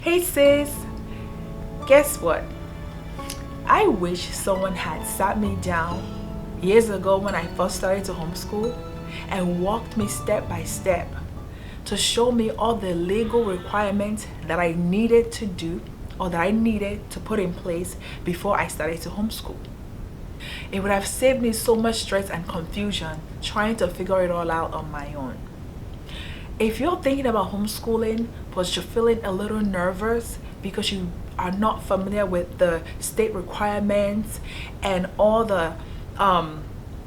Hey sis, guess what? I wish someone had sat me down years ago when I first started to homeschool and walked me step by step to show me all the legal requirements that I needed to do or that I needed to put in place before I started to homeschool. It would have saved me so much stress and confusion trying to figure it all out on my own. If you're thinking about homeschooling, but you're feeling a little nervous because you are not familiar with the state requirements and all the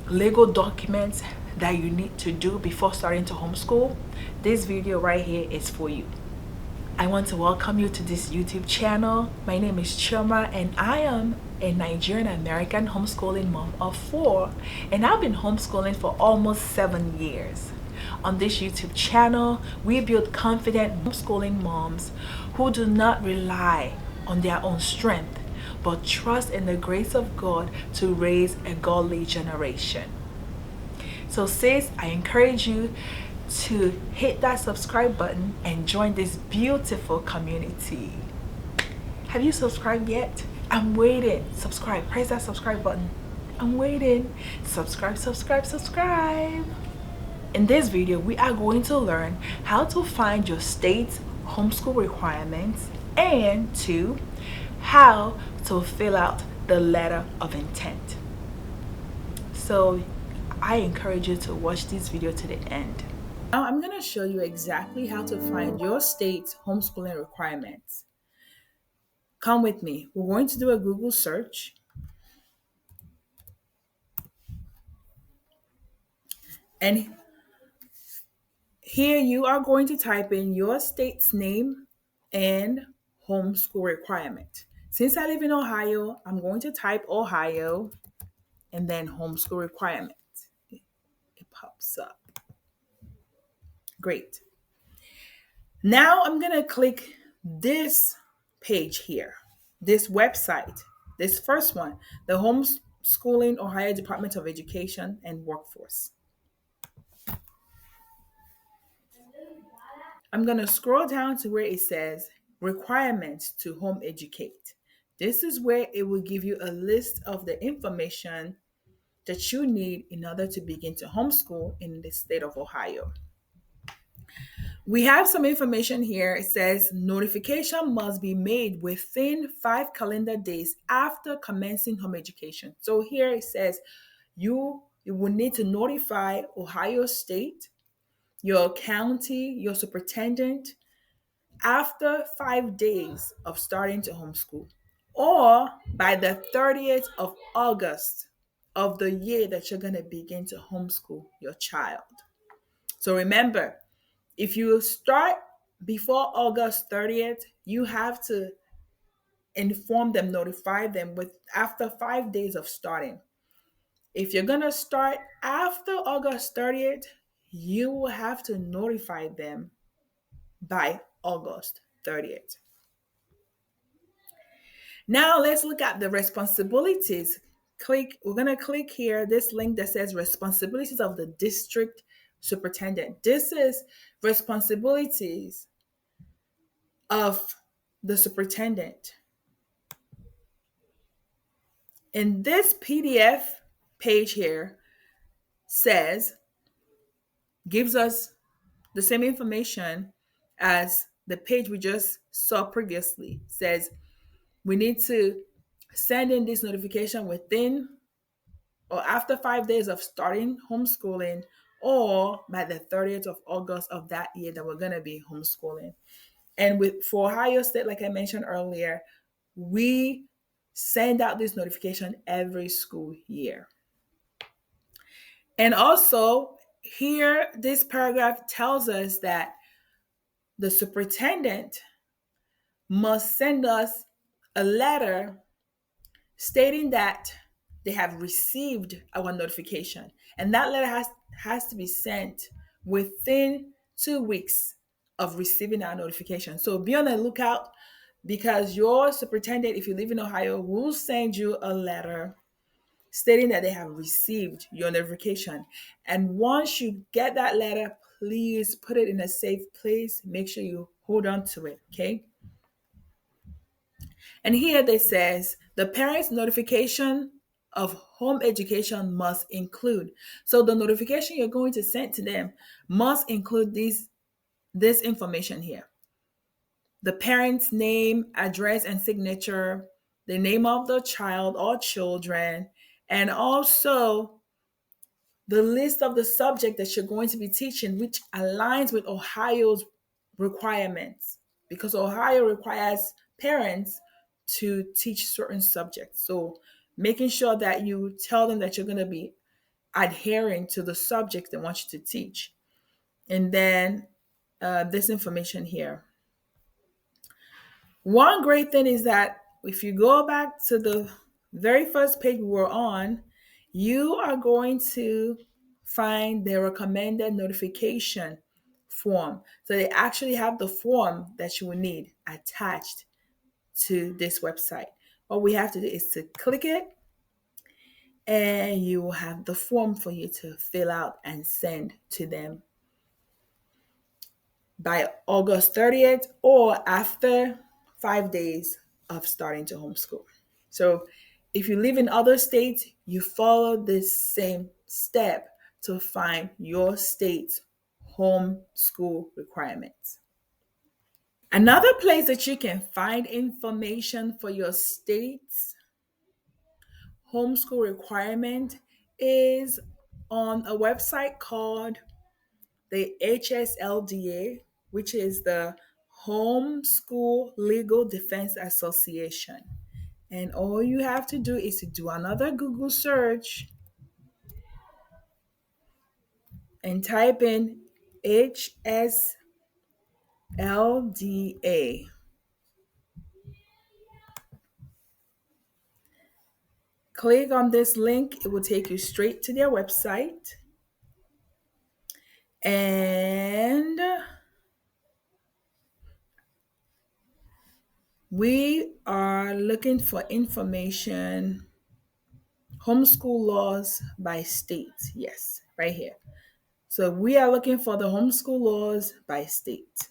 legal documents that you need to do before starting to homeschool, this video right here is for you. I want to welcome you to this YouTube channel. My name is Chioma and I am a Nigerian-American homeschooling mom of 4, and I've been homeschooling for almost 7 years. On this YouTube channel, we build confident homeschooling moms who do not rely on their own strength, but trust in the grace of God to raise a godly generation. So sis, I encourage you to hit that subscribe button and join this beautiful community. Have you subscribed yet? I'm waiting. Subscribe. Press that subscribe button. I'm waiting. Subscribe, subscribe, subscribe. In this video, we are going to learn how to find your state's homeschool requirements and 2, how to fill out the letter of intent. So I encourage you to watch this video to the end. Now I'm going to show you exactly how to find your state's homeschooling requirements. Come with me. We're going to do a Google search. And here you are going to type in your state's name and homeschool requirement. Since I live in Ohio, I'm going to type Ohio and then homeschool requirement. It pops up. Great. Now I'm going to click this page here, this website, this first one, the Homeschooling Ohio Department of Education and Workforce. I'm going to scroll down to where it says requirements to home educate. This is where it will give you a list of the information that you need in order to begin to homeschool in the state of Ohio. We have some information here. It says notification must be made within 5 calendar days after commencing home education. So here it says you will need to notify Ohio State, your county, your superintendent after 5 days of starting to homeschool, or by the 30th of August of the year that you're going to begin to homeschool your child. So remember, if you start before August 30th, you have to inform them, notify them with after 5 days of starting. If you're going to start after August 30th, you will have to notify them by August 30th. Now let's look at the responsibilities. We're going to click here, this link that says responsibilities of the district superintendent. This is responsibilities of the superintendent. And this PDF page here gives us the same information as the page we just saw previously. Says we need to send in this notification within or after 5 days of starting homeschooling, or by the 30th of August of that year that we're going to be homeschooling. And for Ohio State, like I mentioned earlier, we send out this notification every school year. And also, here, this paragraph tells us that the superintendent must send us a letter stating that they have received our notification. And that letter has to be sent within 2 weeks of receiving our notification. So be on the lookout, because your superintendent, if you live in Ohio, will send you a letter stating that they have received your notification. And once you get that letter, please put it in a safe place. Make sure you hold on to it, okay? And here they says the parent's notification of home education must include. So the notification you're going to send to them must include this information here. The parent's name, address, and signature, the name of the child or children, and also the list of the subject that you're going to be teaching, which aligns with Ohio's requirements, because Ohio requires parents to teach certain subjects. So making sure that you tell them that you're going to be adhering to the subject they want you to teach. And then this information here. One great thing is that if you go back to the very first page we were on, you are going to find the recommended notification form. So they actually have the form that you will need attached to this website. All we have to do is to click it, and you will have the form for you to fill out and send to them by August 30th or after 5 days of starting to homeschool. So if you live in other states, you follow this same step to find your state's homeschool requirements. Another place that you can find information for your state's homeschool requirement is on a website called the HSLDA, which is the Homeschool Legal Defense Association. And all you have to do is to do another Google search and type in HSLDA. Click on this link, it will take you straight to their website. And we are looking for information, homeschool laws by state. Yes, right here. So we are looking for the homeschool laws by state.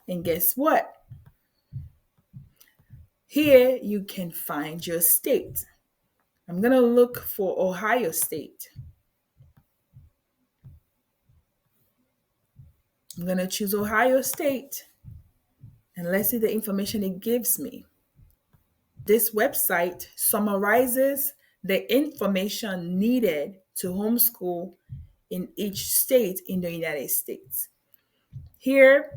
And guess what? Here you can find your state. I'm going to look for Ohio State. I'm going to choose Ohio State, and let's see the information it gives me. This website summarizes the information needed to homeschool in each state in the United States. Here,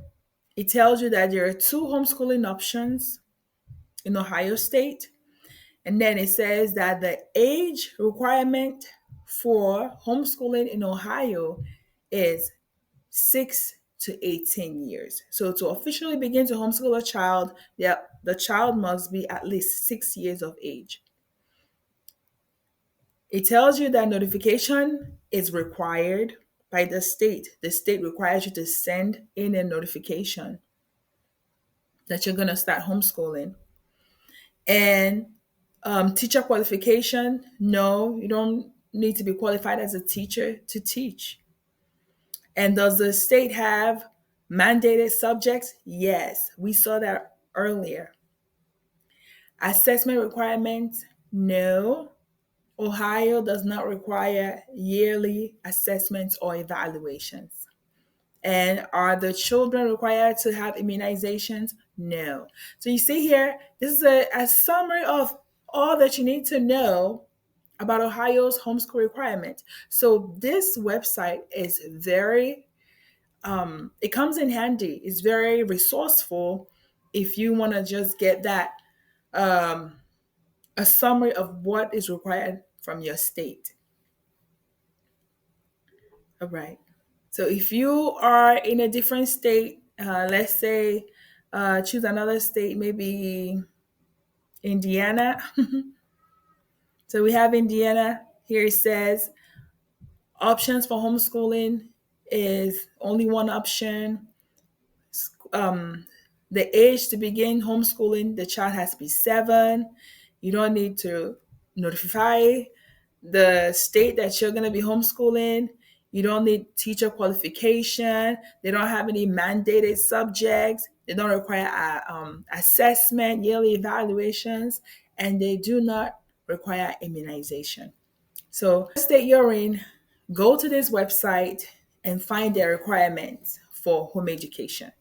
it tells you that there are two homeschooling options in Ohio State. And then it says that the age requirement for homeschooling in Ohio is 6 to 18 years. So to officially begin to homeschool a child, the child must be at least 6 years of age. It tells you that notification is required by the state. The state requires you to send in a notification that you're going to start homeschooling. And teacher qualification, no, you don't need to be qualified as a teacher to teach. And does the state have mandated subjects? Yes, we saw that earlier. Assessment requirements? No. Ohio does not require yearly assessments or evaluations. And are the children required to have immunizations? No. So you see here, this is a summary of all that you need to know about Ohio's homeschool requirement. So this website is very, it comes in handy. It's very resourceful if you want to just get that, a summary of what is required from your state. All right. So if you are in a different state, let's say choose another state, maybe Indiana. So we have Indiana. Here it says options for homeschooling is only one option. Um, the age to begin homeschooling, the child has to be 7. You don't need to notify the state that you're going to be homeschooling. You don't need teacher qualification. They don't have any mandated subjects. They don't require assessment, yearly evaluations, and they do not require immunization. So, state you're in, go to this website and find their requirements for home education.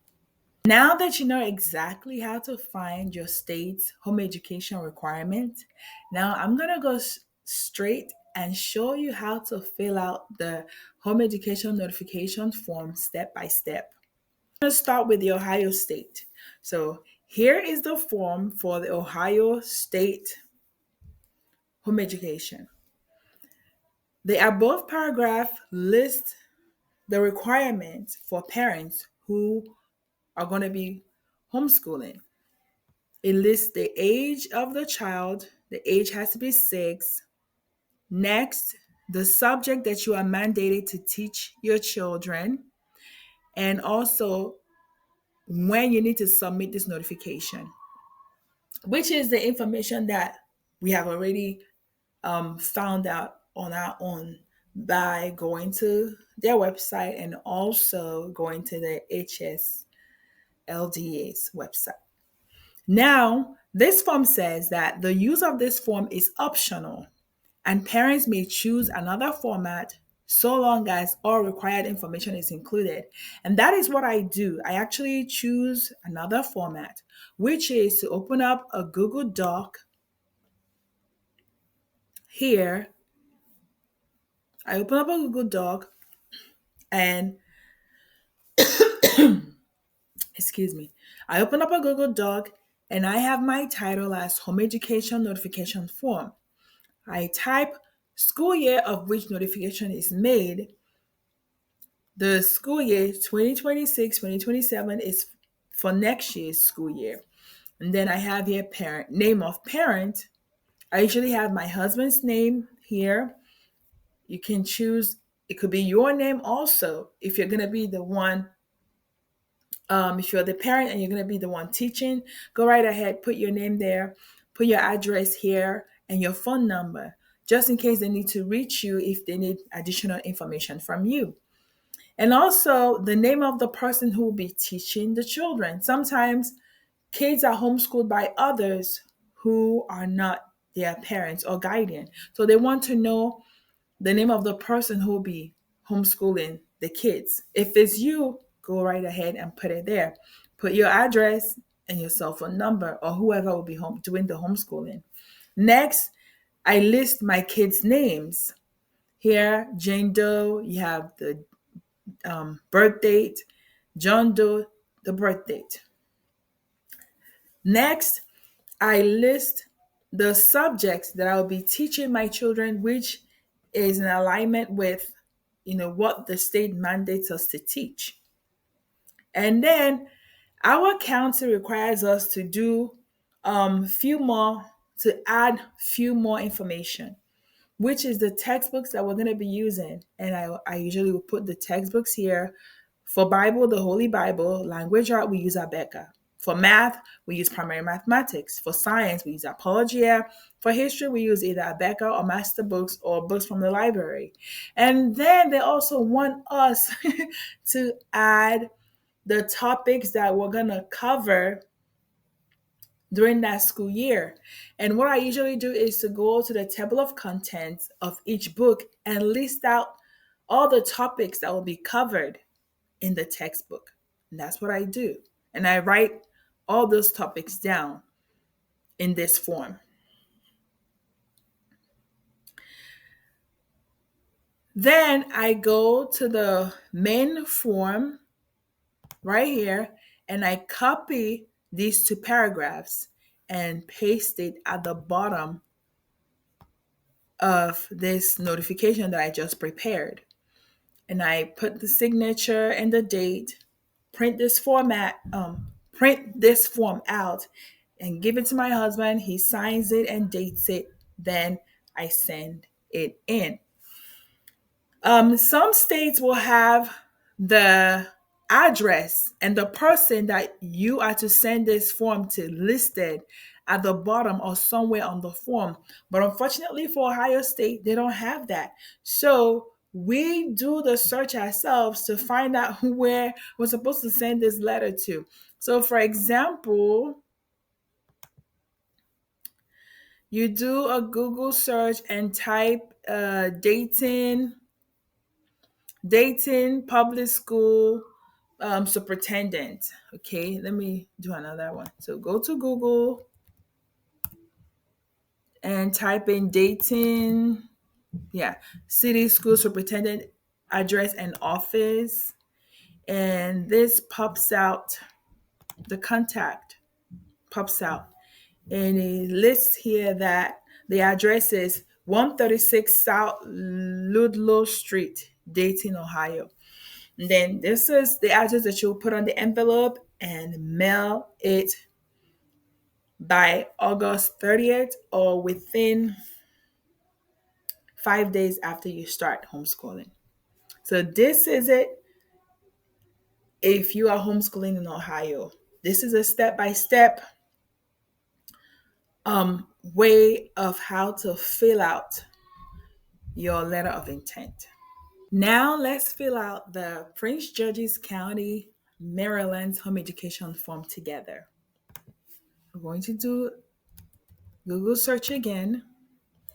Now that you know exactly how to find your state's home education requirement, now I'm going to go straight and show you how to fill out the home education notification form step by step. I'm going to start with the Ohio State. So here is the form for the Ohio State home education. The above paragraph lists the requirements for parents who are going to be homeschooling. It lists the age of the child. The age has to be 6. Next, the subject that you are mandated to teach your children, and also when you need to submit this notification, which is the information that we have already found out on our own by going to their website and also going to the HSLDA's website. Now, this form says that the use of this form is optional and parents may choose another format so long as all required information is included. And that is what I do. I actually choose another format, which is to open up a Google Doc. Here, I open up a Google Doc and, excuse me, I open up a Google Doc and I have my title as Home Education Notification Form. I type school year of which notification is made. The school year 2026-2027 is for next year's school year. And then I have here parent, name of parent. I usually have my husband's name here. You can choose, it could be your name also if you're going to be the one. If you're the parent and you're going to be the one teaching, go right ahead, put your name there, put your address here, and your phone number, just in case they need to reach you if they need additional information from you. And also the name of the person who will be teaching the children. Sometimes kids are homeschooled by others who are not their parents or guardian. So they want to know the name of the person who will be homeschooling the kids. If it's you, go right ahead and put it there. Put your address and your cell phone number or whoever will be home doing the homeschooling. Next, I list my kids' names. Here, Jane Doe, you have the birth date, John Doe, the birth date. Next, I list the subjects that I'll be teaching my children, which is in alignment with, what the state mandates us to teach. And then our county requires us to do to add few more information, which is the textbooks that we're going to be using. And I usually will put the textbooks here. For Bible, the Holy Bible. Language art, we use Abeka. For math, we use primary mathematics. For science, we use Apologia. For history, we use either Abeka or master books or books from the library. And then they also want us to add the topics that we're going to cover during that school year. And what I usually do is to go to the table of contents of each book and list out all the topics that will be covered in the textbook. And that's what I do. And I write all those topics down in this form. Then I go to the main form right here and I copy these 2 paragraphs and paste it at the bottom of this notification that I just prepared. And I put the signature and the date, print this form out and give it to my husband. He signs it and dates it. Then I send it in. Some states will have the address and the person that you are to send this form to listed at the bottom or somewhere on the form. But unfortunately for Ohio State, they don't have that. So we do the search ourselves to find out where we're supposed to send this letter to. So, for example, you do a Google search and type Dayton public school superintendent. Okay, let me do another one. So go to Google and type in Dayton, yeah, city school superintendent address and office. And this pops out, the contact pops out. And it lists here that the address is 136 South Ludlow Street, Dayton, Ohio. And then this is the address that you'll put on the envelope and mail it by August 30th or within 5 days after you start homeschooling. So this is it if you are homeschooling in Ohio. This is a step-by-step way of how to fill out your letter of intent. Now let's fill out the Prince George's County, Maryland's home education form together. We're going to do Google search again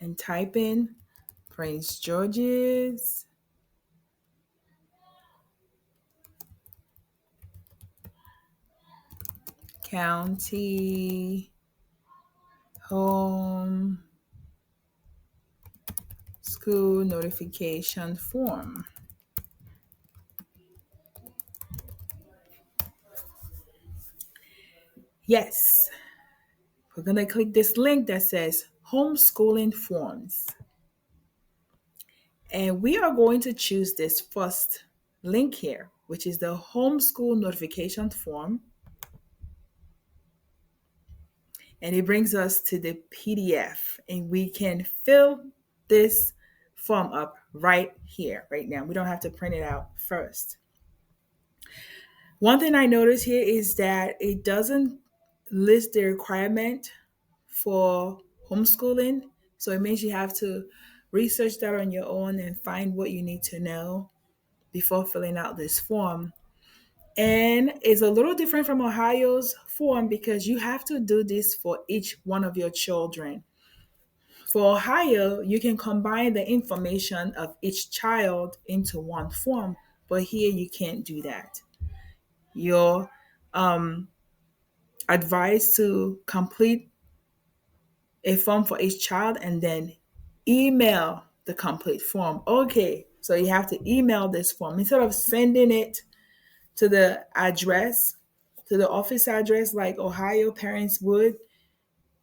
and type in Prince George's County Home School Notification Form. Yes, we're going to click this link that says Homeschooling Forms. And we are going to choose this first link here, which is the Homeschool Notification Form. And it brings us to the PDF, and we can fill this form up right here, right now. We don't have to print it out first. One thing I notice here is that it doesn't list the requirement for homeschooling. So it means you have to research that on your own and find what you need to know before filling out this form. And it's a little different from Ohio's form because you have to do this for each one of your children. For Ohio, you can combine the information of each child into one form, but here you can't do that. You're advised to complete a form for each child and then email the complete form. Okay, so you have to email this form instead of sending it to the address, to the office address like Ohio parents would.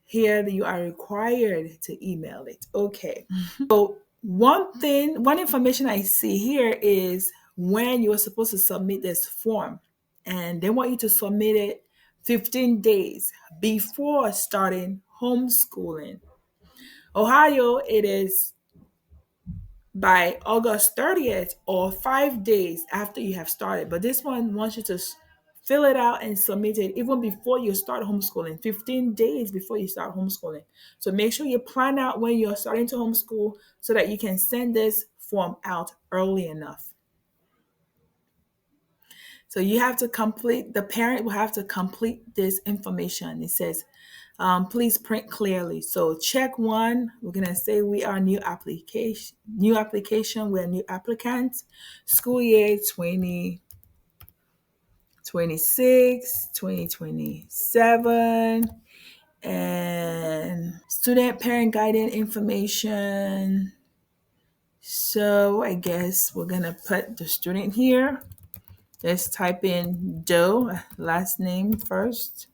Here you are required to email it. Okay. So one information I see here is when you are supposed to submit this form, and they want you to submit it 15 days before starting homeschooling. Ohio, it is by August 30th or 5 days after you have started. But this one wants you to fill it out and submit it even before you start homeschooling, 15 days before you start homeschooling. So make sure you plan out when you're starting to homeschool so that you can send this form out early enough. So you have to complete, the parent will have to complete this information. It says, please print clearly. So check one, we're gonna say we are new application, we're new applicants. School year 2026, 2027, and student parent guidance information. So I guess we're gonna put the student here. Let's type in Doe, last name first.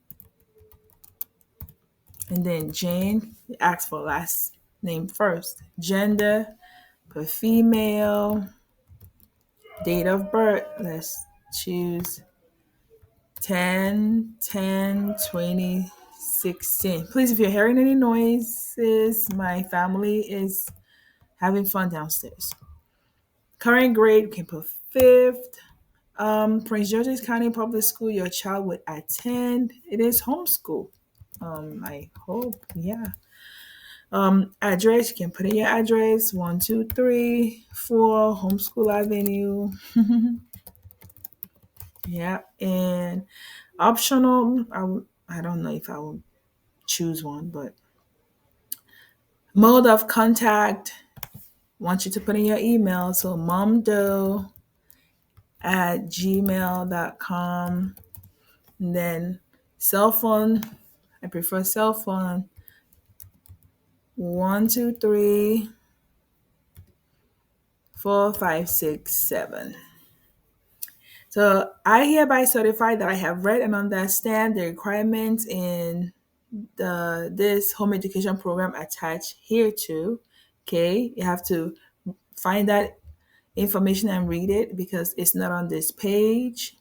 And then Jane, ask for last name first. Gender, put female. Date of birth, let's choose 10/10/2016. Please, if you're hearing any noises, my family is having fun downstairs. Current grade, you can put fifth. Prince George's County Public School, your child would attend. It is homeschool. I hope, yeah. Address, you can put in your address, 1234 Homeschool Avenue. Yeah, and optional, I don't know if I will choose one, but mode of contact, want you to put in your email. So momdo@gmail.com. And then cell phone, I prefer cell phone, 123 4 5 6 7. So I hereby certify that I have read and understand the requirements in this home education program attached here too. Okay, you have to find that information and read it because it's not on this page.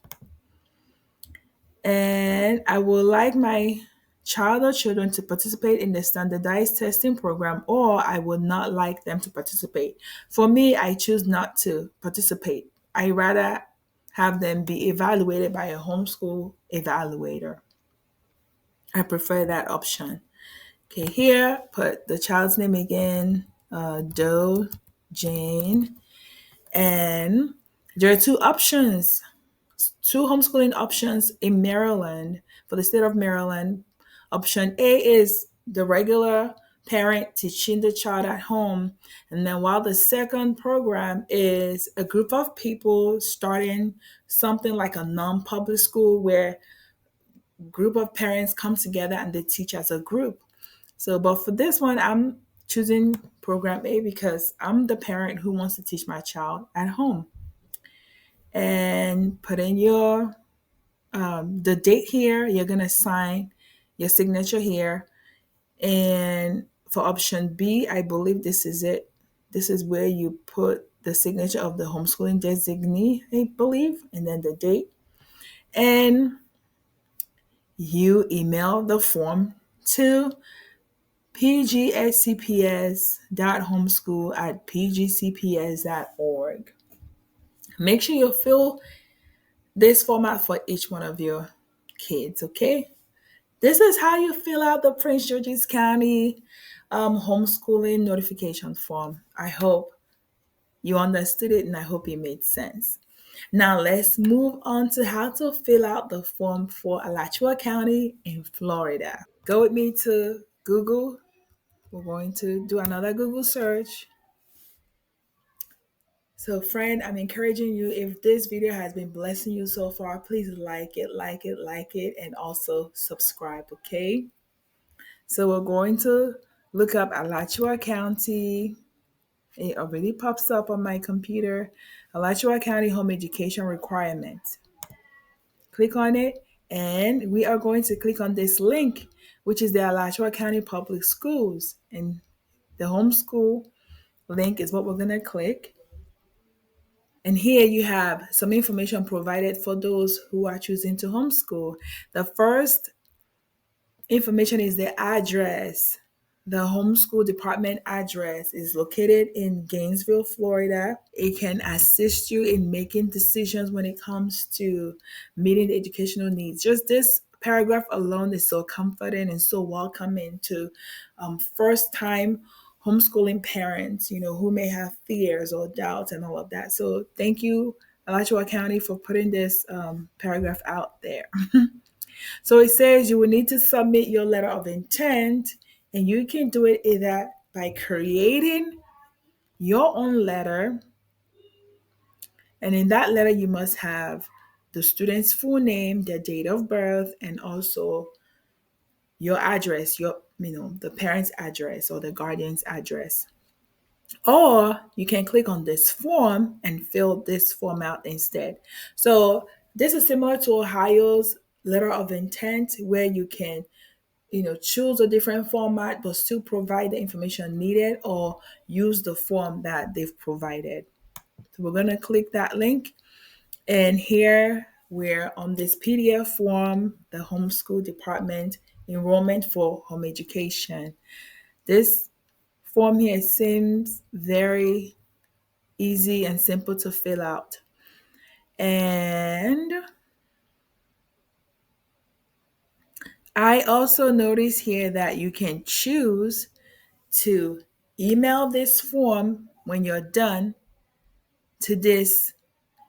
And I would like my child or children to participate in the standardized testing program, or I would not like them to participate. For me, I choose not to participate. I rather have them be evaluated by a homeschool evaluator. I prefer that option. Okay, here, put the child's name again, Doe Jane. And there are two homeschooling options in Maryland, for the state of Maryland. Option A is the regular parent teaching the child at home. And then while the second program is a group of people starting something like a non-public school where group of parents come together and they teach as a group. So, but for this one, I'm choosing program A because I'm the parent who wants to teach my child at home. And put in your the date here. You're gonna sign your signature here. And for option B, I believe this is it. This is where you put the signature of the homeschooling designee, I believe, and then the date. And you email the form to pghcps.homeschool@pgcps.org. Make sure you fill this format for each one of your kids, okay? This is how you fill out the Prince George's County homeschooling notification form. I hope you understood it and I hope it made sense. Now let's move on to how to fill out the form for Alachua County in Florida. Go with me to Google. We're going to do another Google search. So, friend, I'm encouraging you, if this video has been blessing you so far, please like it, and also subscribe, okay? So, we're going to look up Alachua County. It already pops up on my computer. Alachua County Home Education Requirements. Click on it, and we are going to click on this link, which is the Alachua County Public Schools. And the homeschool link is what we're going to click. And here you have some information provided for those who are choosing to homeschool. The first information is the address. The homeschool department address is located in Gainesville, Florida. It can assist you in making decisions when it comes to meeting the educational needs. Just this paragraph alone is so comforting and so welcoming to first time homeschooling parents, who may have fears or doubts and all of that. So thank you, Alachua County, for putting this paragraph out there. So it says you will need to submit your letter of intent, and you can do it either by creating your own letter, and in that letter you must have the student's full name, their date of birth, and also your address, the parent's address or the guardian's address. Or you can click on this form and fill this form out instead. So this is similar to Ohio's letter of intent, where you can choose a different format but still provide the information needed, or use the form that they've provided. So we're going to click that link, and here we're on this PDF form, the homeschool department enrollment for home education. This form here seems very easy and simple to fill out. And I also notice here that you can choose to email this form when you're done to this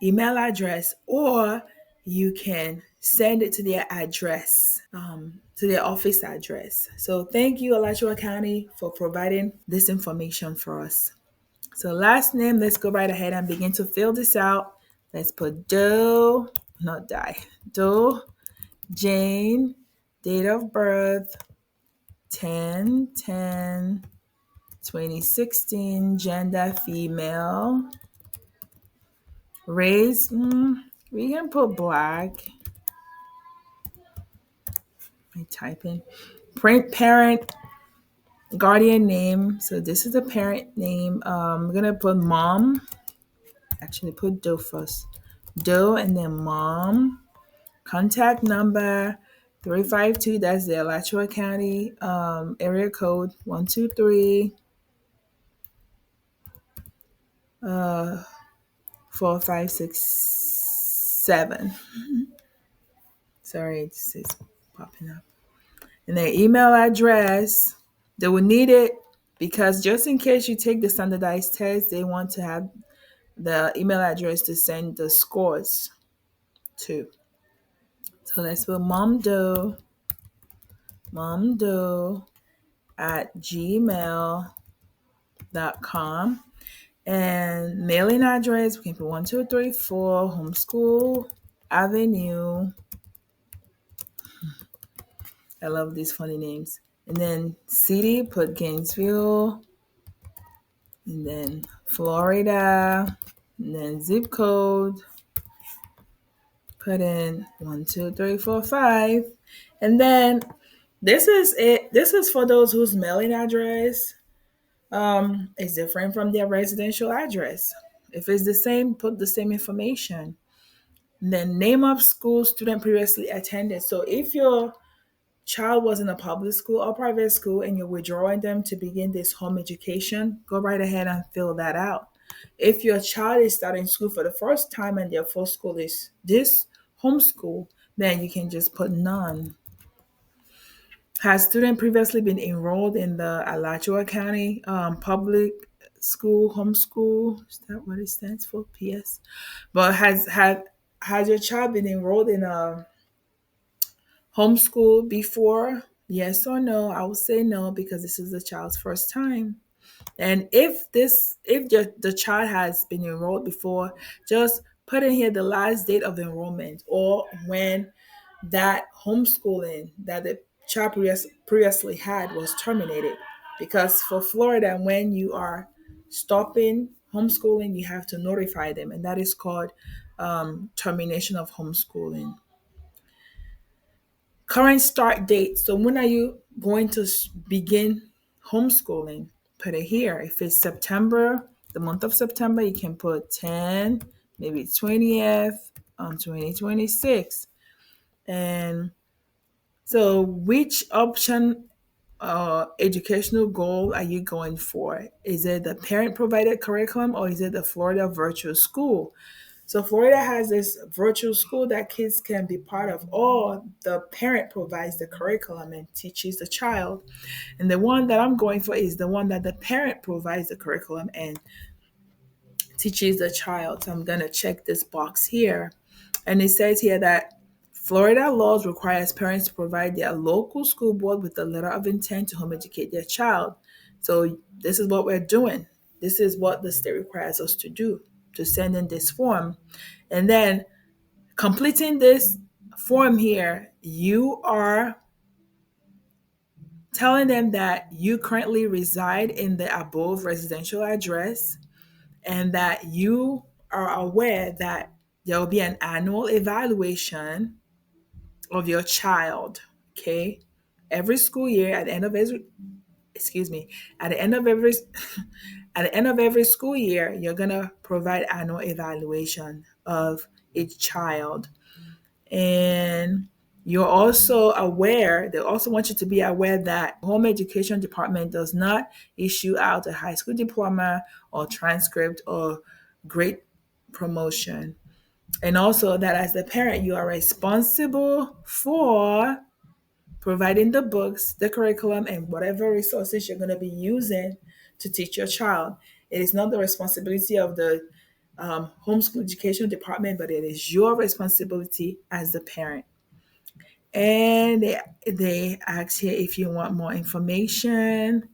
email address, or you can send it to their address, to their office address. So thank you, Alachua County, for providing this information for us. So last name, let's go right ahead and begin to fill this out. Let's put Doe, not die, Doe Jane, date of birth 10/10/2016, gender female, race, we can put black. I type in print parent, guardian name. So this is the parent name. I'm gonna put mom. Actually, put Doe first. Doe and then mom. Contact number 352. That's the Alachua County area code 123 4567. Sorry, this is popping up. And their email address, they will need it because just in case you take the standardized test, they want to have the email address to send the scores to. So let's put momdo at gmail.com. And mailing address, we can put 1234 Homeschool Avenue. I love these funny names. And then city, put Gainesville. And then Florida. And then zip code, put in 12345. And then this is it. This is for those whose mailing address is different from their residential address. If it's the same, put the same information. And then name of school student previously attended. So if your child was in a public school or private school and you're withdrawing them to begin this home education, go right ahead and fill that out. If your child is starting school for the first time and their first school is this homeschool, then you can just put none. Has student previously been enrolled in the Alachua County public school homeschool? Is that what it stands for? PS. But has your child been enrolled in a homeschool before? Yes or no? I would say no because this is the child's first time. And if the child has been enrolled before, just put in here the last date of enrollment or when that homeschooling that the child previously had was terminated. Because for Florida, when you are stopping homeschooling, you have to notify them, and that is called termination of homeschooling. Current start date. So when are you going to begin homeschooling? Put it here. If it's September, the month of September, you can put 10, maybe 20th, 2026. And so which option educational goal are you going for? Is it the parent provided curriculum or is it the Florida virtual school? So Florida has this virtual school that kids can be part of, or the parent provides the curriculum and teaches the child. And the one that I'm going for is the one that the parent provides the curriculum and teaches the child. So I'm going to check this box here. And it says here that Florida laws requires parents to provide their local school board with a letter of intent to home educate their child. So this is what we're doing. This is what the state requires us to do, to send in this form. And then completing this form here, you are telling them that you currently reside in the above residential address and that you are aware that there will be an annual evaluation of your child. Okay, every school year at the end of every at the end of every at the end of every school year, you're gonna provide annual evaluation of each child. And you're also aware, they also want you to be aware that home education department does not issue out a high school diploma or transcript or grade promotion. And also that as the parent, you are responsible for providing the books, the curriculum, and whatever resources you're going to be using to teach your child. It is not the responsibility of the homeschool education department, but it is your responsibility as the parent. And they ask here if you want more information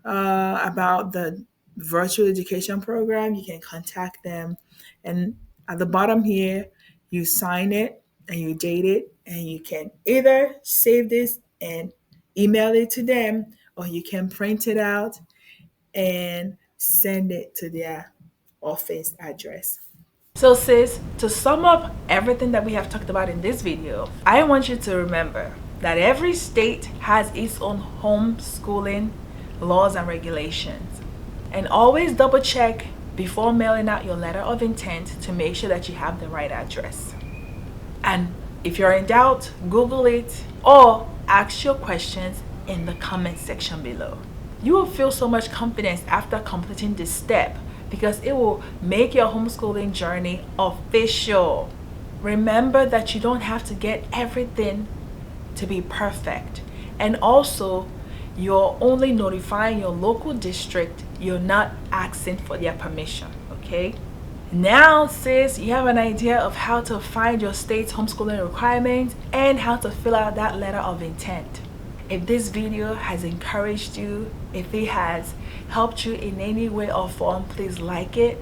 about the virtual education program. You can contact them. And at the bottom here, you sign it and you date it, and you can either save this and email it to them, or you can print it out and send it to their office address. So sis, to sum up everything that we have talked about in this video, I want you to remember that every state has its own homeschooling laws and regulations. And always double check before mailing out your letter of intent to make sure that you have the right address. And if you're in doubt, Google it or ask your questions in the comment section below. You will feel so much confidence after completing this step, because it will make your homeschooling journey official. Remember that you don't have to get everything to be perfect. And also, you're only notifying your local district. You're not asking for their permission, okay? Now, sis, you have an idea of how to find your state's homeschooling requirements and how to fill out that letter of intent. If this video has encouraged you, if it has helped you in any way or form, please like it,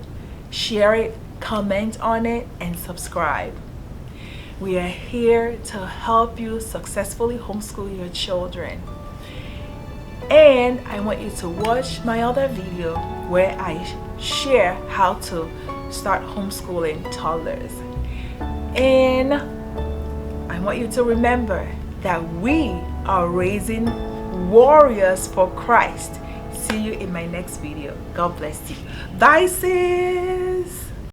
share it, comment on it, and subscribe. We are here to help you successfully homeschool your children. And I want you to watch my other video where I share how to start homeschooling toddlers. And I want you to remember that we are raising warriors for Christ. See you in my next video. God bless you. Bye, sis.